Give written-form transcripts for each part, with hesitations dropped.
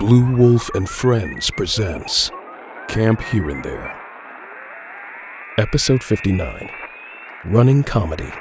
Blue Wolfe and Friends presents Camp Here and There. Episode 59, Running Comedy.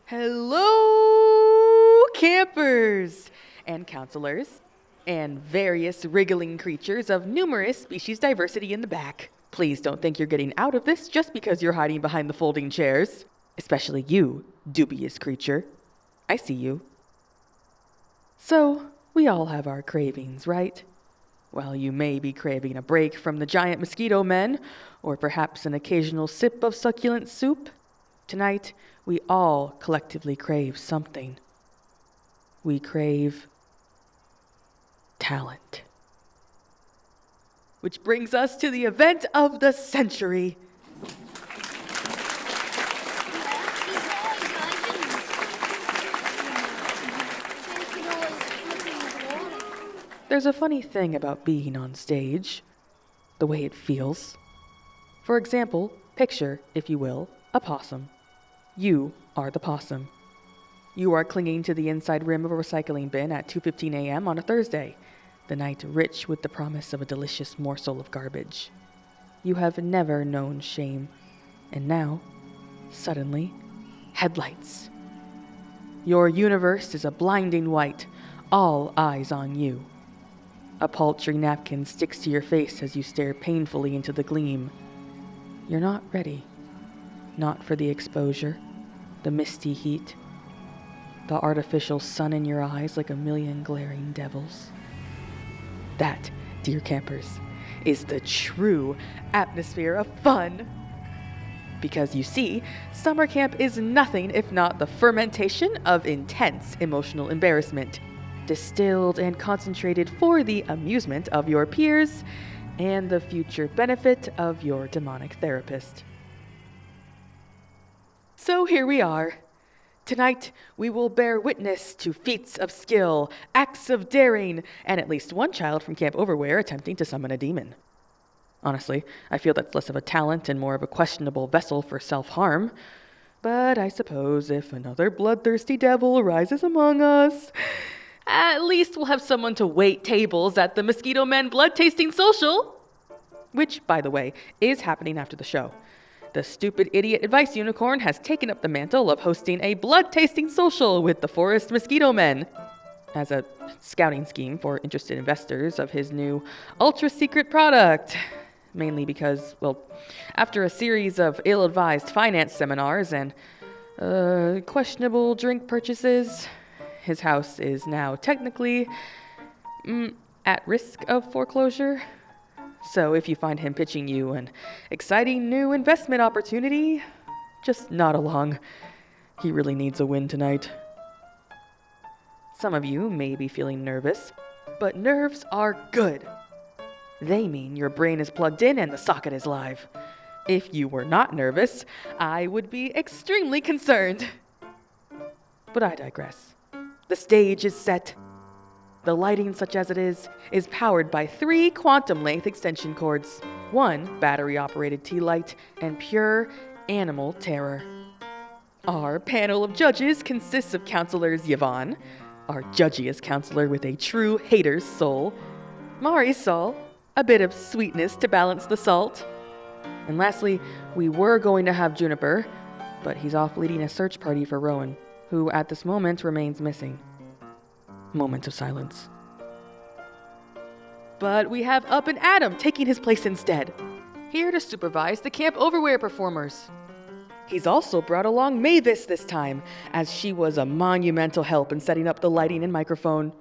Hello, campers and counselors and various wriggling creatures of numerous species diversity in the back. Please don't think you're getting out of this just because you're hiding behind the folding chairs. Especially you, Dubious Creature. I see you. So, we all have our cravings, right? Well, you may be craving a break from the giant mosquito men, or perhaps an occasional sip of succulent soup. Tonight, we all collectively crave something. We crave talent. Which brings us to the event of the century. There's a funny thing about being on stage, the way it feels. For example, picture, if you will, a possum. You are the possum. You are clinging to the inside rim of a recycling bin at 2:15 a.m. on a Thursday, the night rich with the promise of a delicious morsel of garbage. You have never known shame, and now, suddenly, headlights. Your universe is a blinding white, all eyes on you. A paltry napkin sticks to your face as you stare painfully into the gleam. You're not ready. Not for the exposure, the misty heat, the artificial sun in your eyes like a million glaring devils. That, dear campers, is the true atmosphere of fun. Because you see, summer camp is nothing if not the fermentation of intense emotional embarrassment, distilled and concentrated for the amusement of your peers and the future benefit of your demonic therapist. So here we are. Tonight, we will bear witness to feats of skill, acts of daring, and at least one child from Camp Overwear attempting to summon a demon. Honestly, I feel that's less of a talent and more of a questionable vessel for self-harm. But I suppose if another bloodthirsty devil arises among us, at least we'll have someone to wait tables at the Mosquito Men blood-tasting social. Which, by the way, is happening after the show. The stupid idiot advice unicorn has taken up the mantle of hosting a blood-tasting social with the Forest Mosquito Men as a scouting scheme for interested investors of his new ultra-secret product. Mainly because, well, after a series of ill-advised finance seminars and questionable drink purchases, his house is now technically at risk of foreclosure. So if you find him pitching you an exciting new investment opportunity, just nod along. He really needs a win tonight. Some of you may be feeling nervous, but nerves are good. They mean your brain is plugged in and the socket is live. If you were not nervous, I would be extremely concerned. But I digress. The stage is set. The lighting, such as it is powered by 3 quantum-length extension cords, 1 battery-operated tea light, and pure animal terror. Our panel of judges consists of counselors Yvonne, our judgiest counselor with a true hater's soul, Marisol, a bit of sweetness to balance the salt, and lastly, we were going to have Juniper, but he's off leading a search party for Rowan, who at this moment remains missing. Moment of silence. But we have Up and Adam taking his place instead. here to supervise the camp overwear performers. He's also brought along Mavis this time, as she was a monumental help in setting up the lighting and microphone.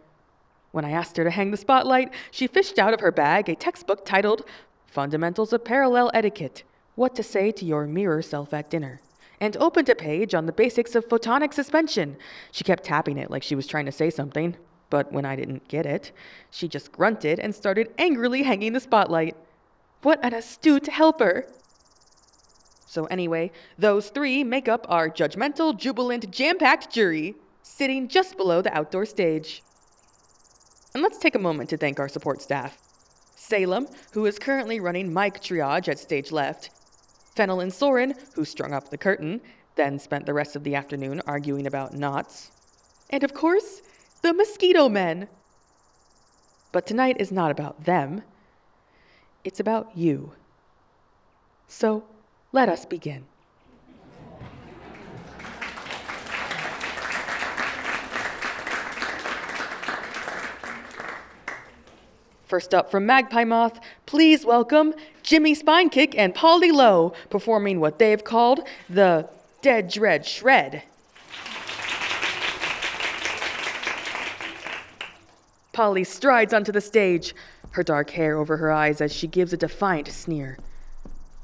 When I asked her to hang the spotlight, she fished out of her bag a textbook titled Fundamentals of Parallel Etiquette, What to Say to Your Mirror Self at Dinner, and opened a page on the basics of photonic suspension. She kept tapping it like she was trying to say something, but when I didn't get it, she just grunted and started angrily hanging the spotlight. What an astute helper! So anyway, those three make up our judgmental, jubilant, jam-packed jury, sitting just below the outdoor stage. And let's take a moment to thank our support staff. Salem, who is currently running mic triage at stage left. Fennel and Soren, who strung up the curtain, then spent the rest of the afternoon arguing about knots. And of course, the Mosquito Men. But tonight is not about them. It's about you. So, let us begin. First up from Magpie Moth, please welcome Jimmy Spinekick and Polly Lowe, performing what they've called the Dead Dread Shred. Polly strides onto the stage, her dark hair over her eyes as she gives a defiant sneer.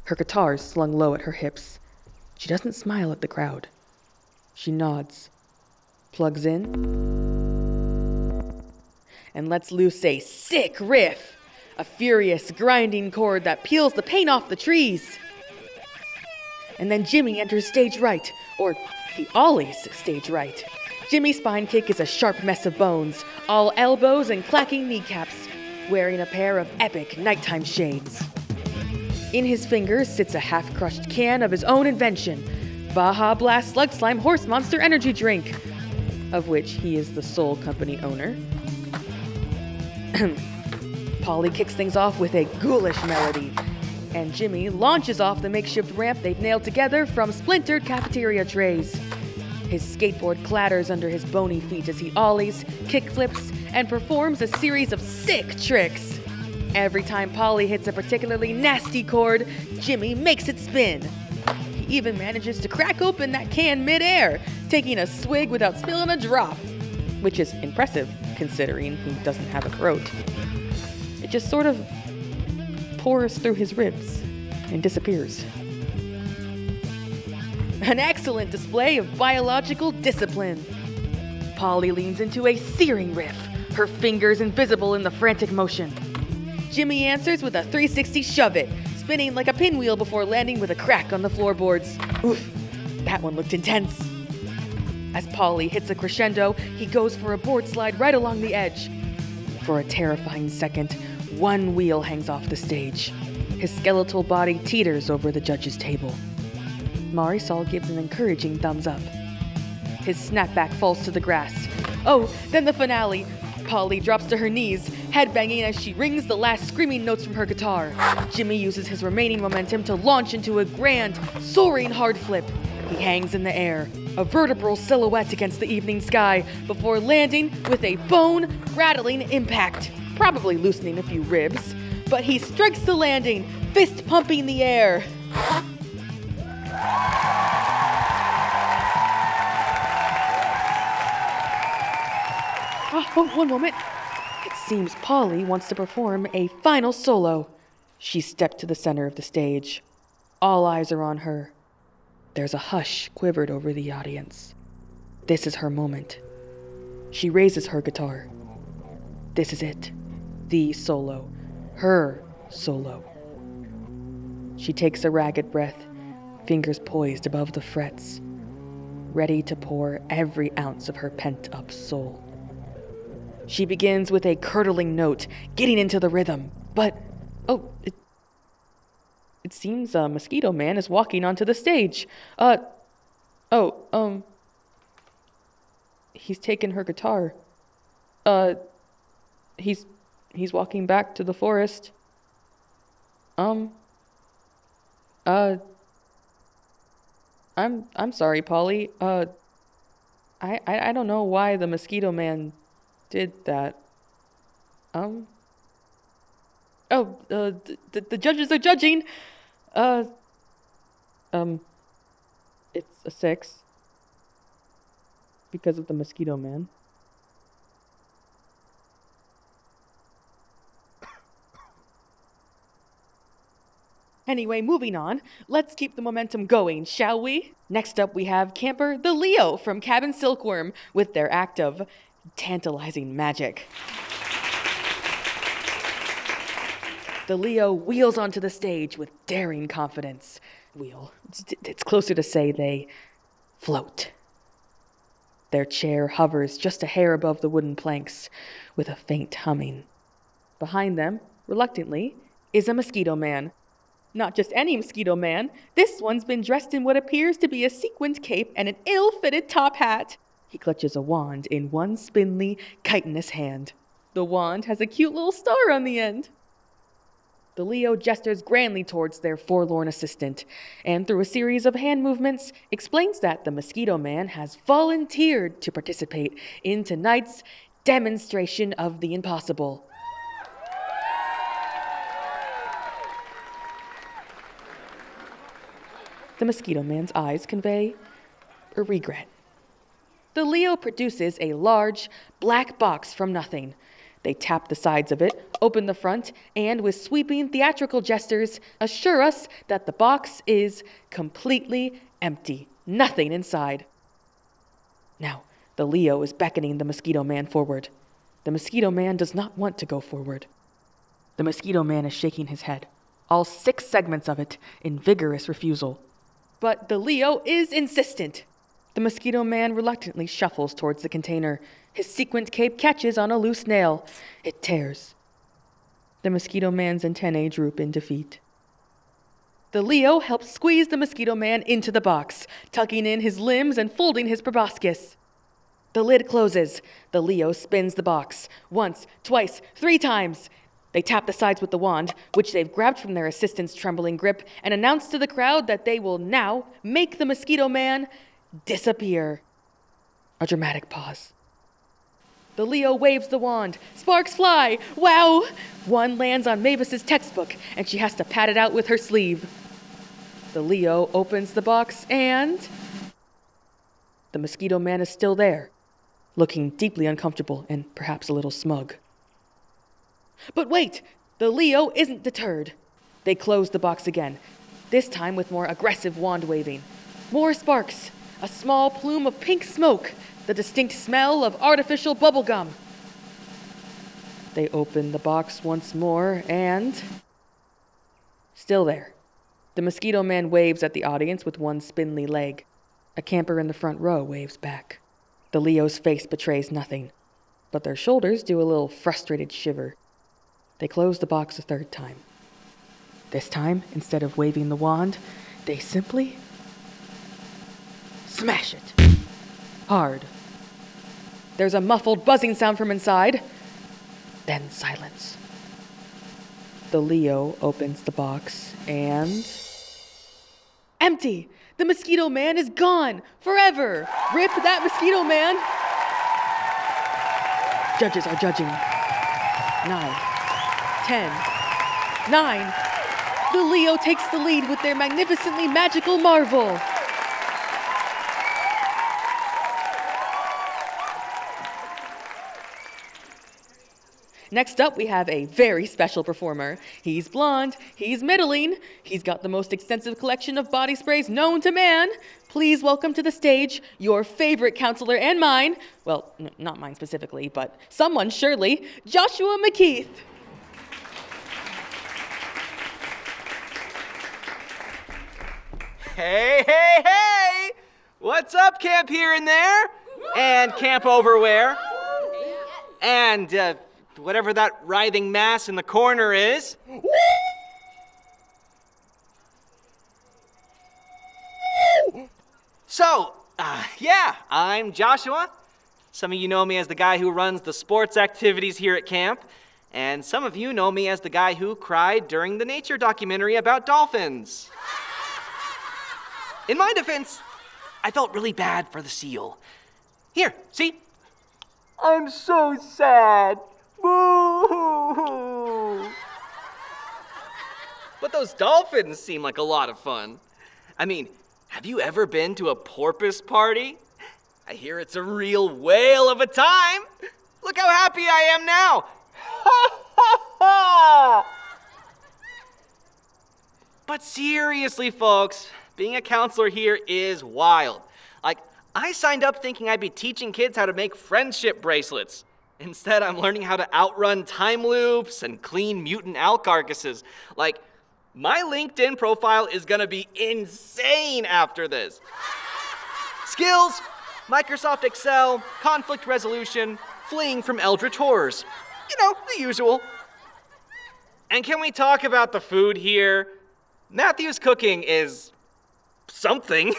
Her guitar is slung low at her hips. She doesn't smile at the crowd. She nods, plugs in, and lets loose a sick riff, a furious, grinding chord that peels the paint off the trees. And then Jimmy enters stage right, or he ollies stage right. Jimmy Spinekick is a sharp mess of bones, all elbows and clacking kneecaps, wearing a pair of epic nighttime shades. In his fingers sits a half-crushed can of his own invention, Baja Blast Slug Slime Horse Monster Energy Drink, of which he is the sole company owner. Polly kicks things off with a ghoulish melody, and Jimmy launches off the makeshift ramp they've nailed together from splintered cafeteria trays. His skateboard clatters under his bony feet as he ollies, kickflips, and performs a series of sick tricks. Every time Polly hits a particularly nasty chord, Jimmy makes it spin. He even manages to crack open that can mid-air, taking a swig without spilling a drop, which is impressive considering he doesn't have a throat. It just sort of pours through his ribs and disappears. An excellent display of biological discipline. Polly leans into a searing riff, her fingers invisible in the frantic motion. Jimmy answers with a 360 shove-it, spinning like a pinwheel before landing with a crack on the floorboards. Oof, that one looked intense. As Polly hits a crescendo, he goes for a board slide right along the edge. For a terrifying second, one wheel hangs off the stage. His skeletal body teeters over the judge's table. Marisol gives an encouraging thumbs up. His snapback falls to the grass. Oh, then the finale. Polly drops to her knees, headbanging as she rings the last screaming notes from her guitar. Jimmy uses his remaining momentum to launch into a grand, soaring hard flip. He hangs in the air, a vertebral silhouette against the evening sky, before landing with a bone-rattling impact, probably loosening a few ribs. But he strikes the landing, fist pumping the air. Oh, one moment. It seems Polly wants to perform a final solo. She stepped to the center of the stage. All eyes are on her. There's a hush quivered over the audience. This is her moment. She raises her guitar. This is it. The solo. Her solo. She takes a ragged breath, fingers poised above the frets, ready to pour every ounce of her pent-up soul. She begins with a curdling note, getting into the rhythm, but, it seems a Mosquito Man is walking onto the stage. He's taken her guitar. He's walking back to the forest. I'm sorry, Polly. I don't know why the Mosquito Man did that. The judges are judging. It's a 6. Because of the mosquito man. Anyway, moving on. Let's keep the momentum going, shall we? Next up, we have Camper the Leo from Cabin Silkworm with their act of tantalizing magic. The Leo wheels onto the stage with daring confidence. It's closer to say they float. Their chair hovers just a hair above the wooden planks with a faint humming. Behind them, reluctantly, is a mosquito man. Not just any mosquito man. This one's been dressed in what appears to be a sequined cape and an ill-fitted top hat. He clutches a wand in one spindly, chitinous hand. The wand has a cute little star on the end. The Leo gestures grandly towards their forlorn assistant, and through a series of hand movements, explains that the mosquito man has volunteered to participate in tonight's demonstration of the impossible. The mosquito man's eyes convey a regret. The Leo produces a large, black box from nothing. They tap the sides of it, open the front, and with sweeping theatrical gestures, assure us that the box is completely empty. Nothing inside. Now, the Leo is beckoning the mosquito man forward. The mosquito man does not want to go forward. The mosquito man is shaking his head, all 6 segments of it in vigorous refusal. But the Leo is insistent. The mosquito man reluctantly shuffles towards the container. His sequined cape catches on a loose nail. It tears. The mosquito man's antennae droop in defeat. The Leo helps squeeze the mosquito man into the box, tucking in his limbs and folding his proboscis. The lid closes. The Leo spins the box. Once, twice, 3 times. They tap the sides with the wand, which they've grabbed from their assistant's trembling grip, and announce to the crowd that they will now make the mosquito man disappear. A dramatic pause. The Leo waves the wand. Sparks fly! Wow! One lands on Mavis's textbook, and she has to pat it out with her sleeve. The Leo opens the box, and the mosquito man is still there, looking deeply uncomfortable and perhaps a little smug. But wait! The Leo isn't deterred. They close the box again, this time with more aggressive wand waving. More sparks, a small plume of pink smoke, the distinct smell of artificial bubblegum. They open the box once more, and still there. The mosquito man waves at the audience with one spindly leg. A camper in the front row waves back. The Leo's face betrays nothing, but their shoulders do a little frustrated shiver. They close the box a 3rd time. This time, instead of waving the wand, they simply smash it. Hard. There's a muffled buzzing sound from inside. Then silence. The Leo opens the box and empty! The mosquito man is gone! Forever! Rip that mosquito man! Judges are judging. 9. 10, 9. The Leo takes the lead with their magnificently magical marvel. Next up, we have a very special performer. He's blonde, he's middling, he's got the most extensive collection of body sprays known to man. Please welcome to the stage your favorite counselor and mine, well, not mine specifically, but someone surely, Joshua McKeith. Hey, hey, hey! What's up, Camp Here and There? And Camp Overwear? And whatever that writhing mass in the corner is. So, yeah, I'm Joshua. Some of you know me as the guy who runs the sports activities here at camp. And some of you know me as the guy who cried during the nature documentary about dolphins. In my defense, I felt really bad for the seal. Here, see? I'm so sad. Boo-hoo-hoo. But those dolphins seem like a lot of fun. I mean, have you ever been to a porpoise party? I hear it's a real whale of a time. Look how happy I am now. But seriously, folks, being a counselor here is wild. Like, I signed up thinking I'd be teaching kids how to make friendship bracelets. Instead, I'm learning how to outrun time loops and clean mutant owl carcasses. Like, my LinkedIn profile is gonna be insane after this. Skills, Microsoft Excel, conflict resolution, fleeing from eldritch horrors. You know, the usual. And can we talk about the food here? Matthew's cooking is something.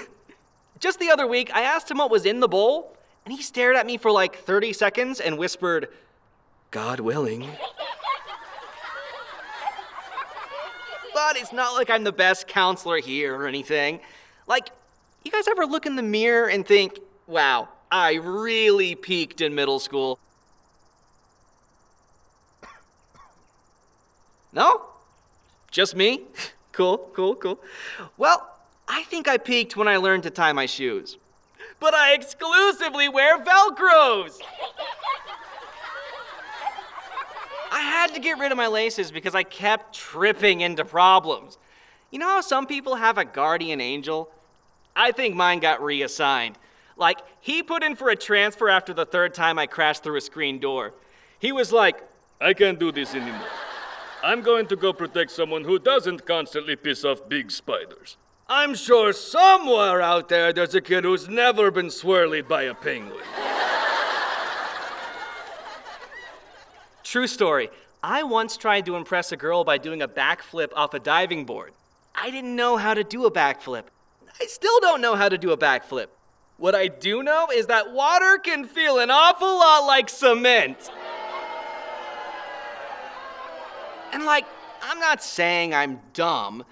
Just the other week, I asked him what was in the bowl, and he stared at me for like 30 seconds and whispered, "God willing." But it's not like I'm the best counselor here or anything. Like, you guys ever look in the mirror and think, wow, I really peaked in middle school? No? Just me? Cool. Well, I think I peaked when I learned to tie my shoes. But I exclusively wear Velcros! I had to get rid of my laces because I kept tripping into problems. You know how some people have a guardian angel? I think mine got reassigned. Like, he put in for a transfer after the third time I crashed through a screen door. He was like, "I can't do this anymore. I'm going to go protect someone who doesn't constantly piss off big spiders. I'm sure somewhere out there's a kid who's never been swirled by a penguin." True story. I once tried to impress a girl by doing a backflip off a diving board. I didn't know how to do a backflip. I still don't know how to do a backflip. What I do know is that water can feel an awful lot like cement. And like, I'm not saying I'm dumb,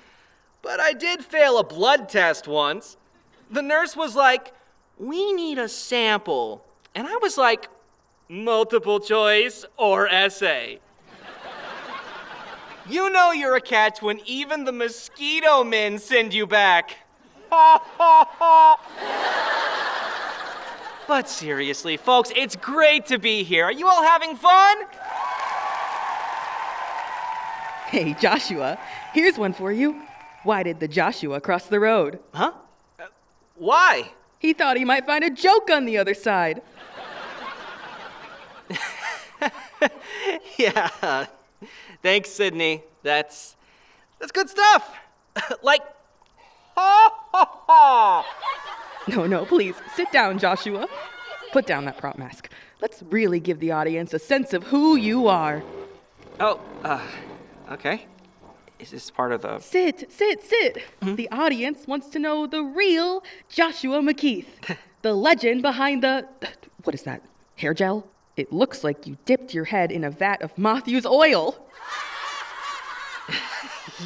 but I did fail a blood test once. The nurse was like, "We need a sample." And I was like, "Multiple choice or essay?" You know you're a catch when even the mosquito men send you back. But seriously, folks, it's great to be here. Are you all having fun? Hey, Joshua, here's one for you. Why did the Joshua cross the road? Huh? Why? He thought he might find a joke on the other side. Yeah. Thanks, Sydney. That's good stuff. Like, No, please, sit down, Joshua. Put down that prop mask. Let's really give the audience a sense of who you are. Oh, okay. Is this part of the... Sit. The audience wants to know the real Joshua McKeith. The legend behind the... What is that? Hair gel? It looks like you dipped your head in a vat of Matthew's oil.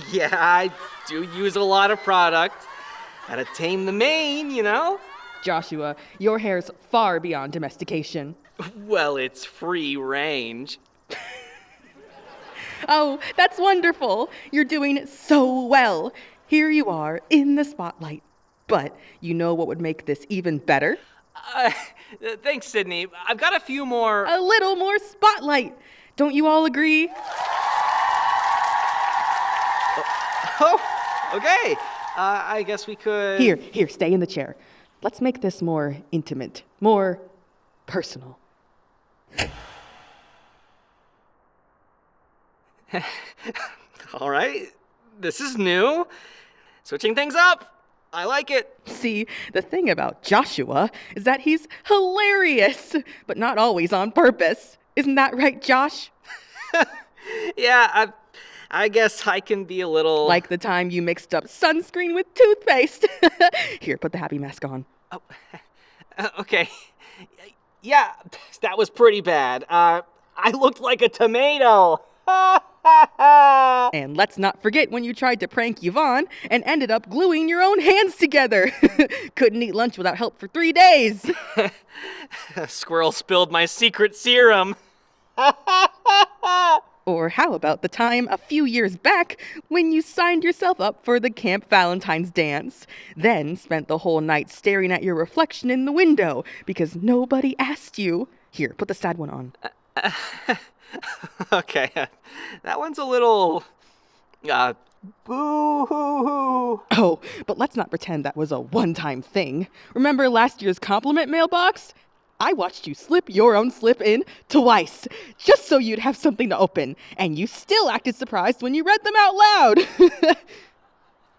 Yeah, I do use a lot of product. Gotta tame the mane, you know? Joshua, your hair's far beyond domestication. Well, it's free range. Oh, that's wonderful. You're doing so well. Here you are in the spotlight. But you know what would make this even better? Thanks, Sydney. I've got a few more... A little more spotlight. Don't you all agree? Oh, okay. I guess we could... Here, stay in the chair. Let's make this more intimate, more personal. All right. This is new. Switching things up. I like it. See, the thing about Joshua is that he's hilarious, but not always on purpose. Isn't that right, Josh? Yeah, I guess I can be a little... Like the time you mixed up sunscreen with toothpaste. Here, put the happy mask on. Oh, okay. Yeah, that was pretty bad. I looked like a tomato. And let's not forget when you tried to prank Yvonne and ended up gluing your own hands together. Couldn't eat lunch without help for 3 days. A squirrel spilled my secret serum. Or how about the time a few years back when you signed yourself up for the Camp Valentine's dance, then spent the whole night staring at your reflection in the window because nobody asked you? Here, put the sad one on. Okay, that one's a little... boo-hoo-hoo. Oh, but let's not pretend that was a one-time thing. Remember last year's compliment mailbox? I watched you slip your own slip in twice, just so you'd have something to open, and you still acted surprised when you read them out loud.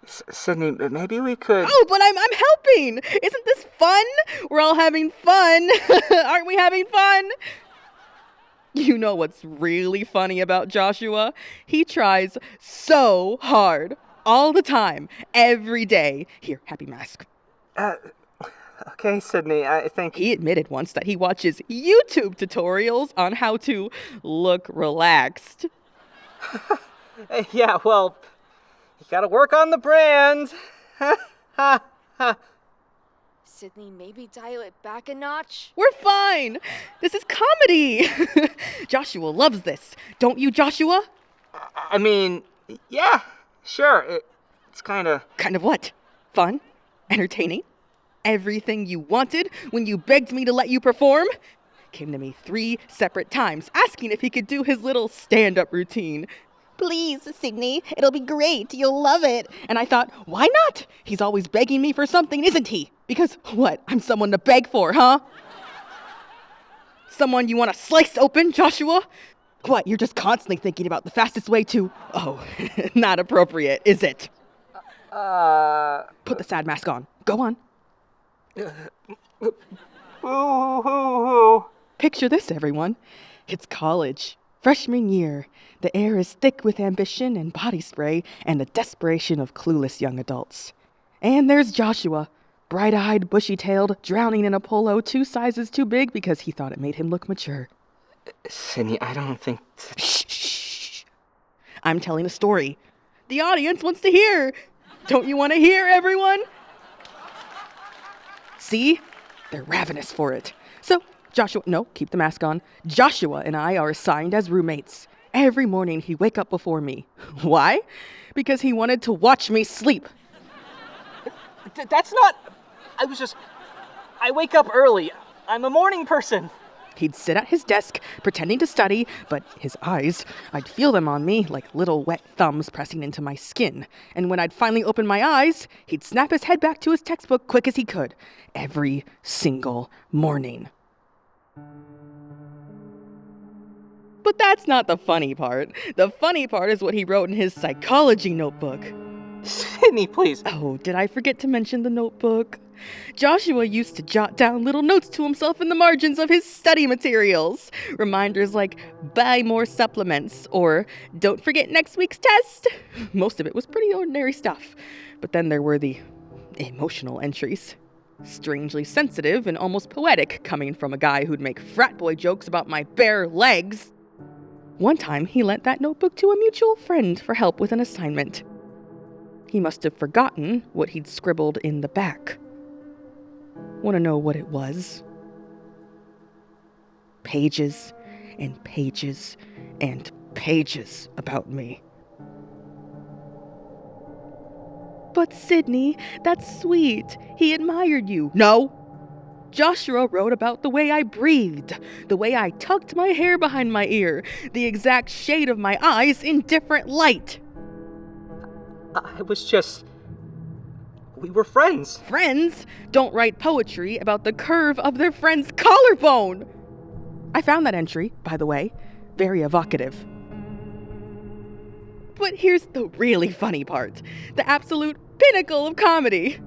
Sydney, maybe we could... Oh, but I'm helping! Isn't this fun? We're all having fun. Aren't we having fun? You know what's really funny about Joshua? He tries so hard, all the time, every day. Here, happy mask. Okay, Sydney, I think... He admitted once that he watches YouTube tutorials on how to look relaxed. Yeah, well, you gotta work on the brand. Sydney, maybe dial it back a notch? We're fine. This is comedy. Joshua loves this. Don't you, Joshua? I mean, yeah, sure. It's kind of... Kind of what? Fun? Entertaining? Everything you wanted when you begged me to let you perform? Came to me 3 separate times asking if he could do his little stand-up routine. Please, Sydney, it'll be great. You'll love it. And I thought, why not? He's always begging me for something, isn't he? Because what? I'm someone to beg for, huh? Someone you want to slice open, Joshua? What, you're just constantly thinking about the fastest way to... Oh, not appropriate, is it? Put the sad mask on. Go on. Picture this, everyone. It's college. Freshman year. The air is thick with ambition and body spray and the desperation of clueless young adults. And there's Joshua, bright-eyed, bushy-tailed, drowning in a polo 2 sizes too big because he thought it made him look mature. Sydney, I don't think... Shh. I'm telling a story. The audience wants to hear. Don't you want to hear, everyone? See? They're ravenous for it. So, Joshua, no, keep the mask on. Joshua and I are assigned as roommates. Every morning he'd wake up before me. Why? Because he wanted to watch me sleep. That's not... I wake up early. I'm a morning person. He'd sit at his desk, pretending to study, but his eyes, I'd feel them on me like little wet thumbs pressing into my skin. And when I'd finally open my eyes, he'd snap his head back to his textbook quick as he could. Every single morning. But that's not the funny part. The funny part is what he wrote in his psychology notebook. Sydney, please. Oh, did I forget to mention the notebook? Joshua used to jot down little notes to himself in the margins of his study materials. Reminders like, buy more supplements, or don't forget next week's test. Most of it was pretty ordinary stuff. But then there were the emotional entries. Strangely sensitive and almost poetic, coming from a guy who'd make frat boy jokes about my bare legs. One time, he lent that notebook to a mutual friend for help with an assignment. He must have forgotten what he'd scribbled in the back. Want to know what it was? Pages and pages and pages about me. But Sydney, that's sweet. He admired you. No. Joshua wrote about the way I breathed, the way I tucked my hair behind my ear, the exact shade of my eyes in different light. I was just... We were friends. Friends don't write poetry about the curve of their friend's collarbone. I found that entry, by the way, very evocative. But here's the really funny part, the absolute pinnacle of comedy.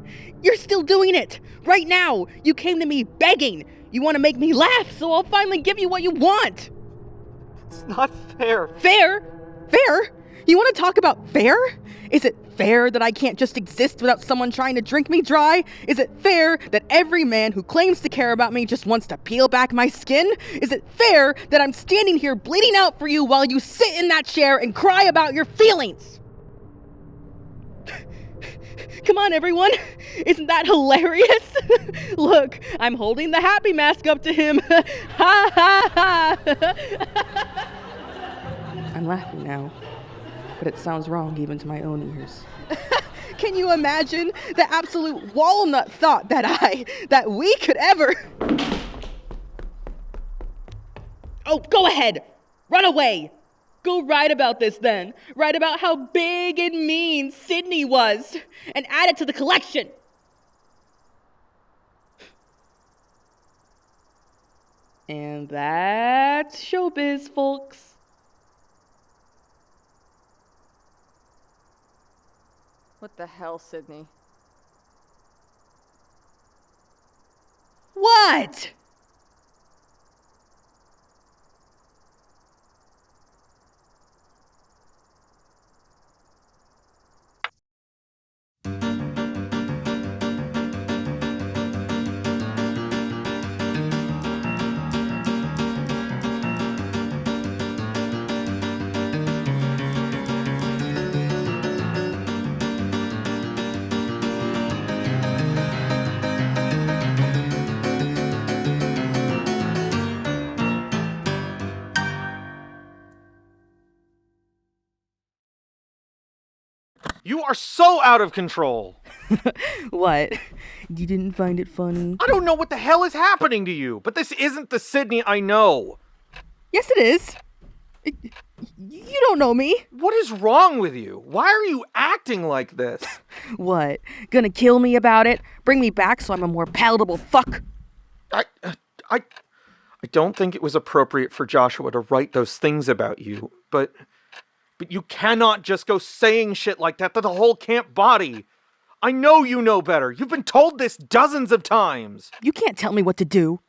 You're still doing it. Right now, you came to me begging. You want to make me laugh, so I'll finally give you what you want. It's not fair. Fair? Fair? You want to talk about fair? Is it fair that I can't just exist without someone trying to drink me dry? Is it fair that every man who claims to care about me just wants to peel back my skin? Is it fair that I'm standing here bleeding out for you while you sit in that chair and cry about your feelings? Come on, everyone. Isn't that hilarious? Look, I'm holding the happy mask up to him. Ha ha ha. I'm laughing now, but it sounds wrong even to my own ears. Can you imagine the absolute walnut thought that we could ever... Oh, go ahead! Run away! Go write about this then. Write about how big and mean Sydney was, and add it to the collection. And that's showbiz, folks. What the hell, Sydney? What? You are so out of control. What? You didn't find it funny? I don't know what the hell is happening to you, but this isn't the Sydney I know. Yes, it is. You don't know me. What is wrong with you? Why are you acting like this? What? Gonna kill me about it? Bring me back so I'm a more palatable fuck? I don't think it was appropriate for Joshua to write those things about you, but you cannot just go saying shit like that to the whole camp body. I know you know better. You've been told this dozens of times. You can't tell me what to do.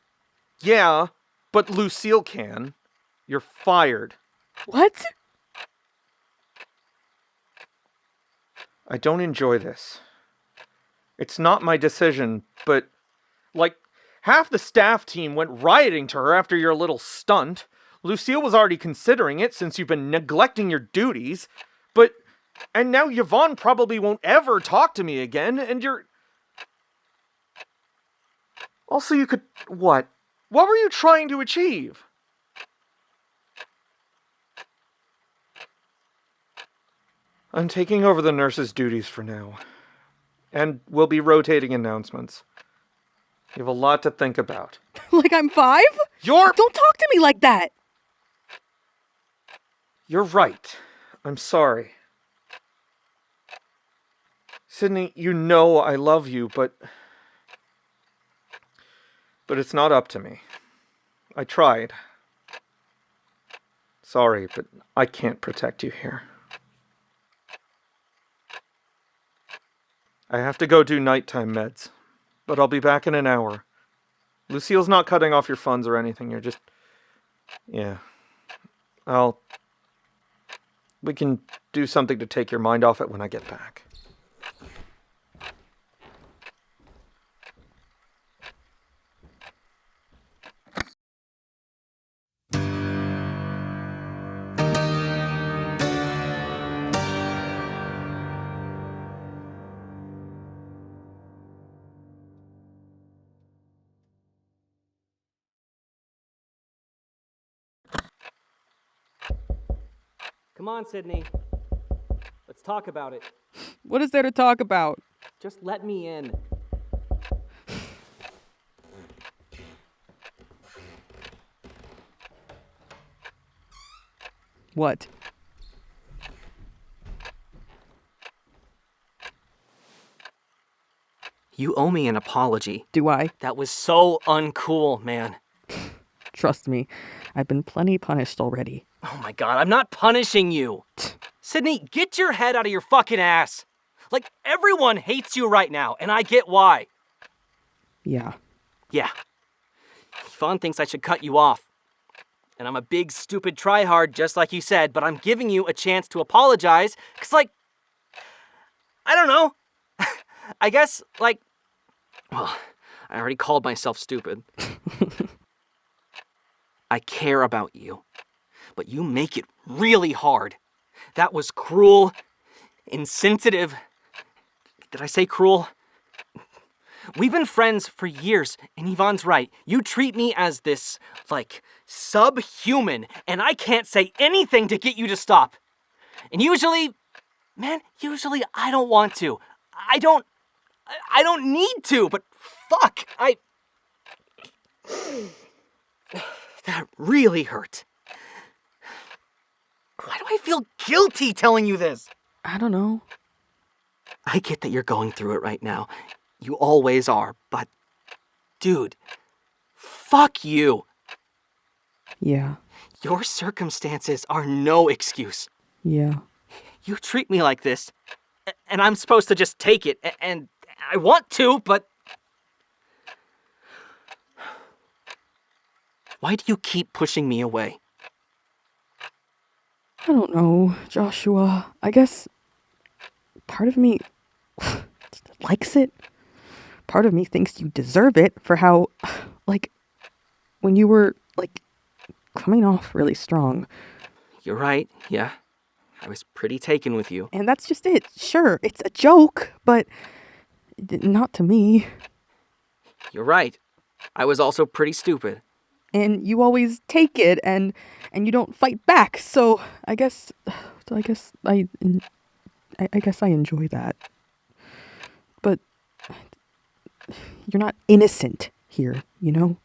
Yeah, but Lucille can. You're fired. What? I don't enjoy this. It's not my decision, but, half the staff team went rioting to her after your little stunt. Lucille was already considering it since you've been neglecting your duties, and now Yvonne probably won't ever talk to me again, and you're... Also, you could... What? What were you trying to achieve? I'm taking over the nurse's duties for now, and we'll be rotating announcements. You have a lot to think about. Like I'm 5? Don't talk to me like that! You're right. I'm sorry. Sydney, you know I love you, but it's not up to me. I tried. Sorry, but I can't protect you here. I have to go do nighttime meds, but I'll be back in an hour. Lucille's not cutting off your funds or anything. You're just... Yeah. We can do something to take your mind off it when I get back. Come on, Sydney. Let's talk about it. What is there to talk about? Just let me in. What? You owe me an apology. Do I? That was so uncool, man. Trust me, I've been plenty punished already. Oh my god, I'm not punishing you. Sydney, get your head out of your fucking ass. Everyone hates you right now, and I get why. Yeah. Yeah. Yvonne thinks I should cut you off. And I'm a big, stupid tryhard, just like you said, but I'm giving you a chance to apologize, because, I don't know. I guess, well, I already called myself stupid. I care about you, but you make it really hard. That was cruel, insensitive. Did I say cruel? We've been friends for years, and Yvonne's right. You treat me as this, subhuman, and I can't say anything to get you to stop. And usually I don't want to. I don't need to, but fuck, that really hurt. Why do I feel guilty telling you this? I don't know. I get that you're going through it right now. You always are, but dude, fuck you. Yeah. Your circumstances are no excuse. Yeah. You treat me like this, and I'm supposed to just take it, and I want to, but... Why do you keep pushing me away? I don't know, Joshua. I guess part of me likes it. Part of me thinks you deserve it for how, when you were, coming off really strong. You're right, yeah. I was pretty taken with you. And that's just it. Sure, it's a joke, but not to me. You're right. I was also pretty stupid. And you always take it, and you don't fight back. So I guess I enjoy that. But you're not innocent here, you know?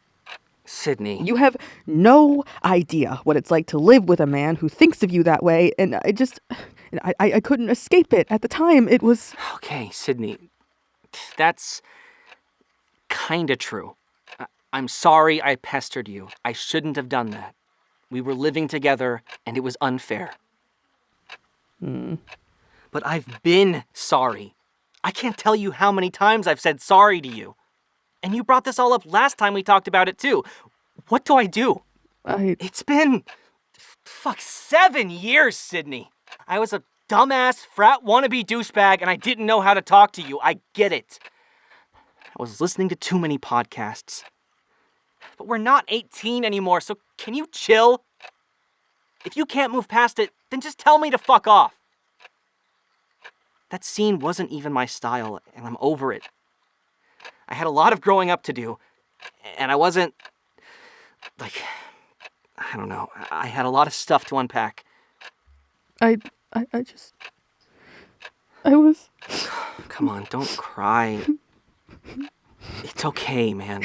Sydney. You have no idea what it's like to live with a man who thinks of you that way, and I couldn't escape it at the time. It was... Okay, Sydney. That's kinda true. I'm sorry I pestered you. I shouldn't have done that. We were living together, and it was unfair. But I've been sorry. I can't tell you how many times I've said sorry to you. And you brought this all up last time we talked about it, too. What do I do? It's been... 7 years, Sydney. I was a dumbass, frat wannabe douchebag, and I didn't know how to talk to you. I get it. I was listening to too many podcasts. But we're not 18 anymore, so can you chill? If you can't move past it, then just tell me to fuck off. That scene wasn't even my style, and I'm over it. I had a lot of growing up to do, and I wasn't, I don't know, I had a lot of stuff to unpack. I was... Come on, don't cry. It's okay, man.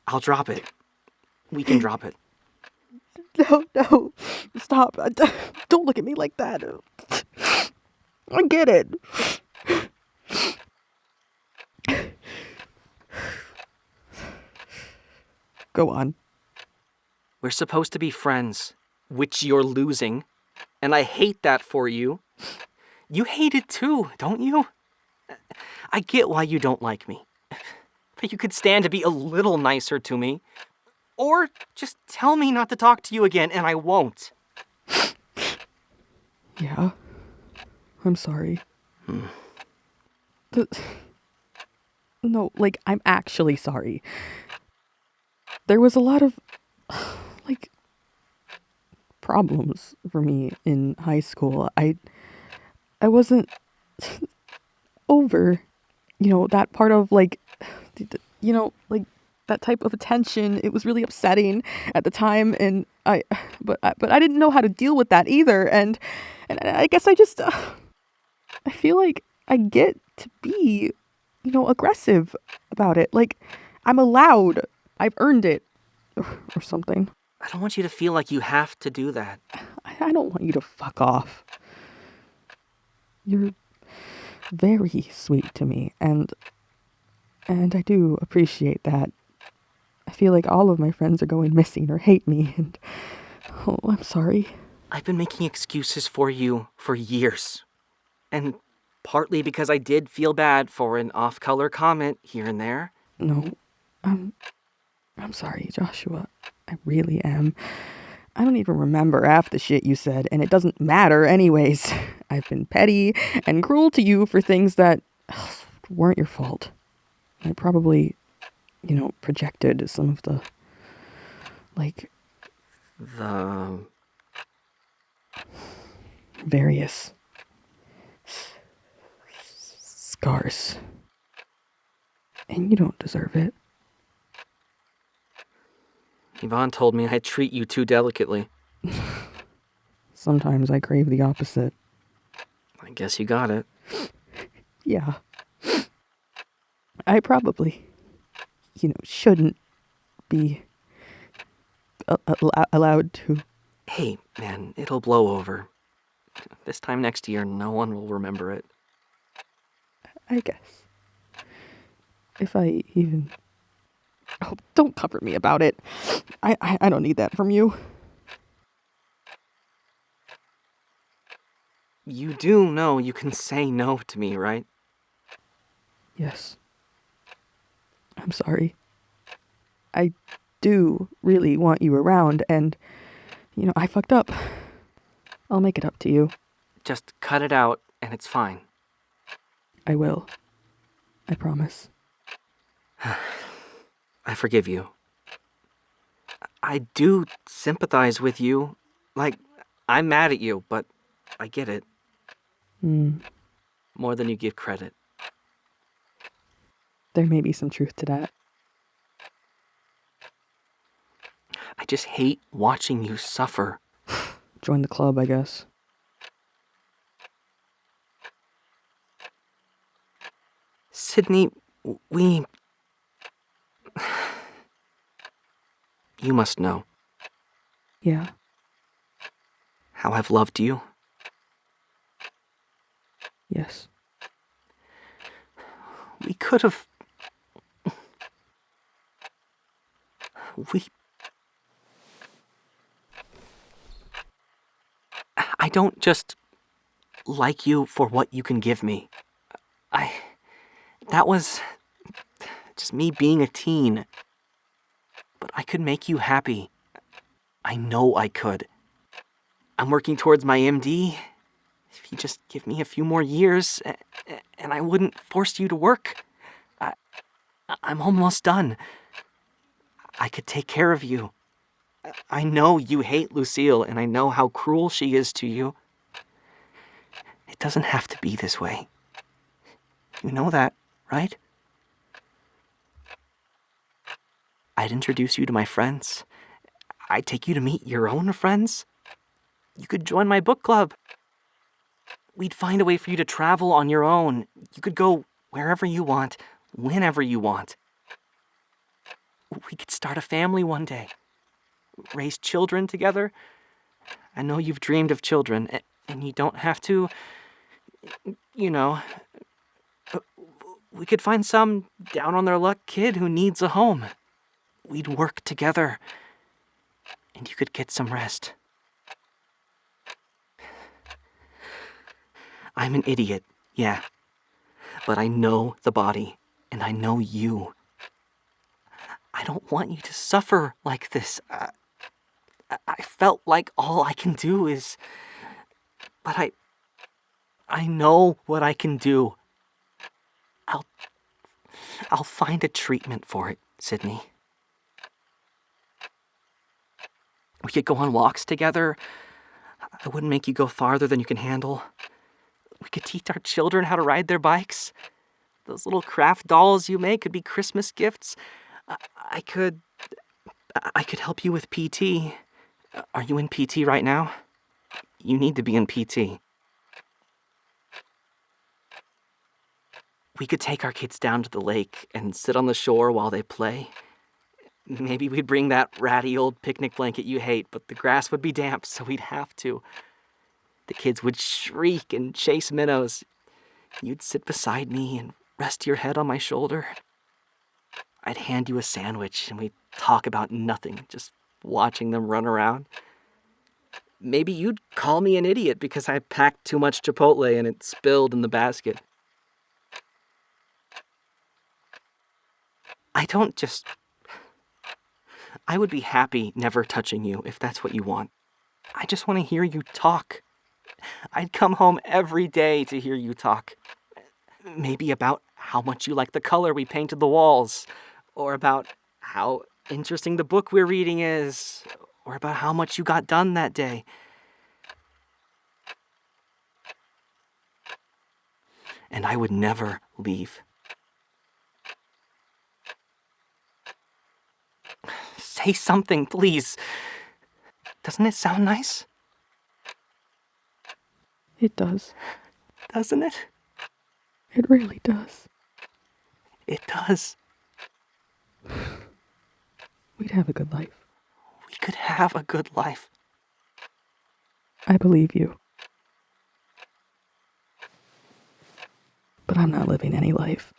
I'll drop it. We can drop it. No, stop. Don't look at me like that. I get it. Go on. We're supposed to be friends, which you're losing, and I hate that for you. You hate it too, don't you? I get why you don't like me. But you could stand to be a little nicer to me. Or just tell me not to talk to you again, and I won't. Yeah. I'm sorry. No, I'm actually sorry. There was a lot of, problems for me in high school. I wasn't over, that part of, that type of attention. It was really upsetting at the time, and but I didn't know how to deal with that either, and I guess I just, I feel like I get to be, aggressive about it. I'm allowed. I've earned it, or something. I don't want you to feel like you have to do that. I don't want you to fuck off. You're very sweet to me, and I do appreciate that. I feel like all of my friends are going missing or hate me, and I'm sorry. I've been making excuses for you for years. And partly because I did feel bad for an off-color comment here and there. No, I'm sorry, Joshua. I really am. I don't even remember half the shit you said, and it doesn't matter anyways. I've been petty and cruel to you for things that weren't your fault. I probably, projected some of the, various scars. And you don't deserve it. Yvonne told me I treat you too delicately. Sometimes I crave the opposite. I guess you got it. Yeah. I probably, shouldn't be allowed to. Hey, man, it'll blow over. This time next year, no one will remember it. I guess. If I even... Oh, don't comfort me about it. I don't need that from you. You do know you can say no to me, right? Yes. I'm sorry. I do really want you around, and, I fucked up. I'll make it up to you. Just cut it out, and it's fine. I will. I promise. I forgive you. I do sympathize with you. Like, I'm mad at you, but I get it. More than you give credit. There may be some truth to that. I just hate watching you suffer. Join the club, I guess. Sydney, we... You must know. Yeah. How I've loved you. Yes. We could have... I don't just like you for what you can give me. That was just me being a teen. But I could make you happy. I know I could. I'm working towards my MD. If you just give me a few more years, and I wouldn't force you to work. I'm almost done. I could take care of you. I know you hate Lucille, and I know how cruel she is to you. It doesn't have to be this way. You know that, right? I'd introduce you to my friends. I'd take you to meet your own friends. You could join my book club. We'd find a way for you to travel on your own. You could go wherever you want, whenever you want. We could start a family one day. Raise children together. I know you've dreamed of children, and you don't have to, we could find some down-on-their-luck kid who needs a home. We'd work together, and you could get some rest. I'm an idiot, yeah, but I know the body, and I know you. I don't want you to suffer like this. I felt like all I can do is... But I know what I can do. I'll find a treatment for it, Sydney. We could go on walks together. I wouldn't make you go farther than you can handle. We could teach our children how to ride their bikes. Those little craft dolls you make could be Christmas gifts. I could help you with PT. Are you in PT right now? You need to be in PT. We could take our kids down to the lake and sit on the shore while they play. Maybe we'd bring that ratty old picnic blanket you hate, but the grass would be damp, so we'd have to. The kids would shriek and chase minnows. You'd sit beside me and rest your head on my shoulder. I'd hand you a sandwich and we'd talk about nothing, just watching them run around. Maybe you'd call me an idiot because I packed too much Chipotle and it spilled in the basket. I would be happy never touching you if that's what you want. I just want to hear you talk. I'd come home every day to hear you talk. Maybe about how much you like the color we painted the walls, or about how interesting the book we're reading is, or about how much you got done that day. And I would never leave. say something, please. Doesn't it sound nice? It does. Doesn't it? It really does. It does. We'd have a good life. We could have a good life. I believe you. But I'm not living any life.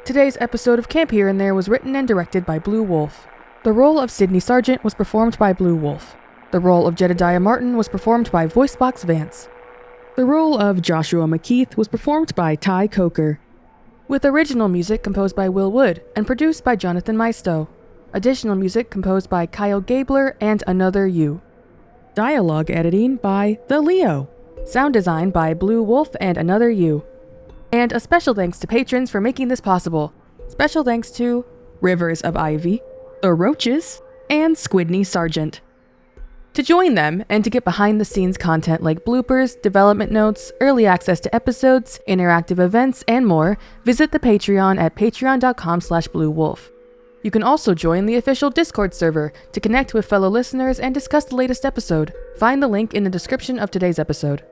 Today's episode of Camp Here and There was written and directed by Blue Wolfe. The role of Sydney Sargent was performed by Blue Wolfe. The role of Jedediah Martin was performed by Voicebox Vance. The role of Joshua McKeith was performed by Ty Coker. With original music composed by Will Wood and produced by Jonathon Maisto. Additional music composed by Kyle Gabler and Another You. Dialogue editing by The Leo. Sound design by Blue Wolfe and Another You. And a special thanks to patrons for making this possible. Special thanks to Rivers of Ivy, The Roaches, and Squidney Sargent. To join them and to get behind-the-scenes content like bloopers, development notes, early access to episodes, interactive events, and more, visit the Patreon at patreon.com/bluewolf. You can also join the official Discord server to connect with fellow listeners and discuss the latest episode. Find the link in the description of today's episode.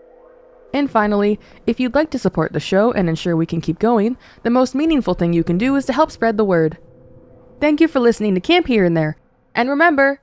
And finally, if you'd like to support the show and ensure we can keep going, the most meaningful thing you can do is to help spread the word. Thank you for listening to Camp Here and There. And remember,